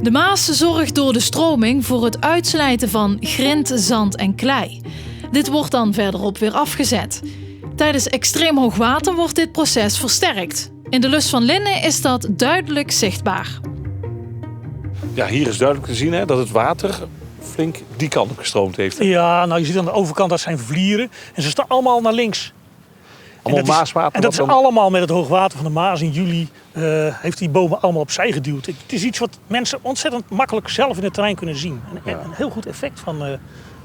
De Maas zorgt door de stroming voor het uitslijten van grind, zand en klei. Dit wordt dan verderop weer afgezet. Tijdens extreem hoog water wordt dit proces versterkt. In de Lus van Linne is dat duidelijk zichtbaar. Ja, hier is duidelijk te zien dat het water flink die kant op gestroomd heeft. Ja, nou je ziet aan de overkant dat zijn vlieren. En ze staan allemaal naar links. Allemaal maaswater. En dat is allemaal met het hoogwater van de Maas in juli heeft die bomen allemaal opzij geduwd. Het is iets wat mensen ontzettend makkelijk zelf in het terrein kunnen zien. Een heel goed effect van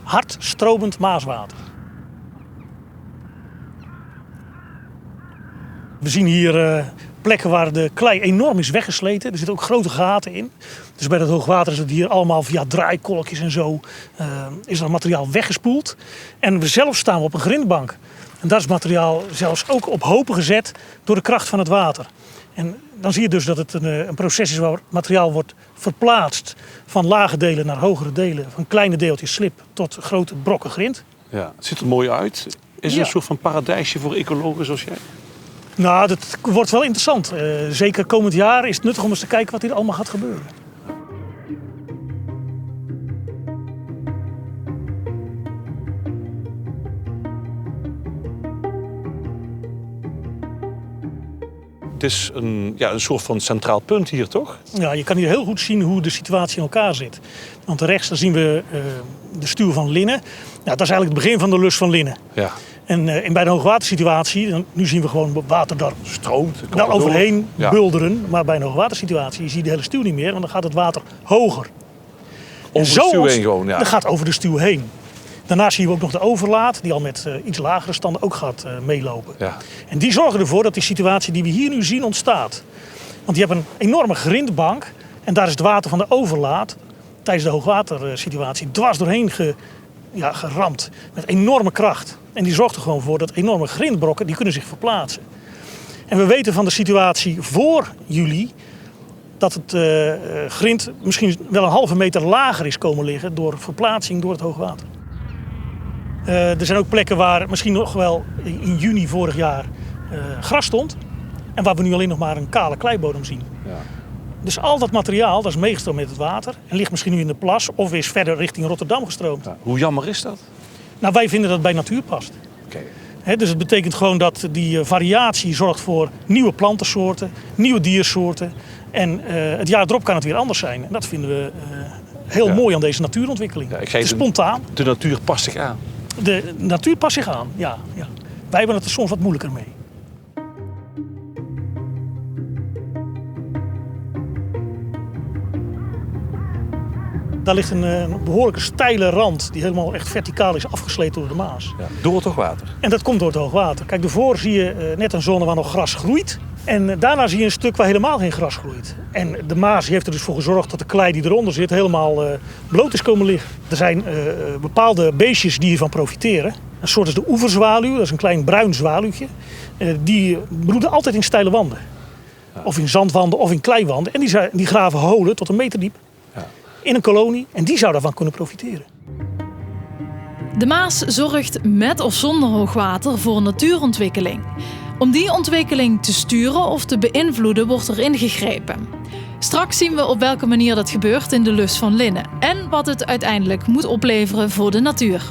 hard stromend maaswater. We zien hier plekken waar de klei enorm is weggesleten. Er zitten ook grote gaten in. Dus bij dat hoogwater is het hier allemaal via draaikolkjes en zo is dat materiaal weggespoeld. En we zelf staan op een grindbank. En dat is materiaal zelfs ook op hopen gezet door de kracht van het water. En dan zie je dus dat het een proces is waar materiaal wordt verplaatst van lage delen naar hogere delen. Van kleine deeltjes slib tot grote brokken grind. Ja, het ziet er mooi uit. Is het een soort van paradijsje voor ecologen zoals jij? Nou, dat wordt wel interessant. Zeker komend jaar is het nuttig om eens te kijken wat hier allemaal gaat gebeuren. Het is een soort van centraal punt hier, toch? Ja, je kan hier heel goed zien hoe de situatie in elkaar zit. Want rechts daar zien we de stuw van Linne. Nou, dat is eigenlijk het begin van de Lus van Linne. Ja. En bij de hoogwatersituatie, nu zien we gewoon water daar stroomt. Daar overheen bulderen. Maar bij een hoogwatersituatie zie je de hele stuw niet meer, want dan gaat het water hoger. Over de stuw heen gewoon, ja. Dat gaat over de stuw heen. Daarnaast zien we ook nog de overlaat, die al met iets lagere standen ook gaat meelopen. Ja. En die zorgen ervoor dat die situatie die we hier nu zien ontstaat. Want je hebt een enorme grindbank en daar is het water van de overlaat tijdens de hoogwatersituatie dwars doorheen geramd met enorme kracht. En die zorgt er gewoon voor dat enorme grindbrokken die kunnen zich verplaatsen. En we weten van de situatie voor juli dat het grind misschien wel een halve meter lager is komen liggen door verplaatsing door het hoogwater. Er zijn ook plekken waar misschien nog wel in juni vorig jaar gras stond. En waar we nu alleen nog maar een kale kleibodem zien. Ja. Dus al dat materiaal dat is meegestroomd met het water. En ligt misschien nu in de plas of is verder richting Rotterdam gestroomd. Ja, hoe jammer is dat? Nou, wij vinden dat het bij natuur past. Okay. Dus het betekent gewoon dat die variatie zorgt voor nieuwe plantensoorten, nieuwe diersoorten. En het jaar erop kan het weer anders zijn. En dat vinden we heel mooi aan deze natuurontwikkeling. Ja, het is spontaan. De natuur past zich aan. De natuur past zich aan, ja. Wij hebben het er soms wat moeilijker mee. Daar ligt een behoorlijke steile rand die helemaal echt verticaal is afgesleten door de Maas. Ja, door het hoogwater? En dat komt door het hoogwater. Kijk, daarvoor zie je net een zone waar nog gras groeit. En daarna zie je een stuk waar helemaal geen gras groeit. En de Maas heeft er dus voor gezorgd dat de klei die eronder zit helemaal bloot is komen liggen. Er zijn bepaalde beestjes die hiervan profiteren. Een soort is de oeverzwaluw, dat is een klein bruin zwaluwtje. Die broeden altijd in steile wanden. Ja. Of in zandwanden of in kleiwanden. En die graven holen tot 1 meter diep. Ja. In een kolonie. En die zou daarvan kunnen profiteren. De Maas zorgt met of zonder hoogwater voor een natuurontwikkeling. Om die ontwikkeling te sturen of te beïnvloeden wordt er ingegrepen. Straks zien we op welke manier dat gebeurt in de Lus van Linne en wat het uiteindelijk moet opleveren voor de natuur.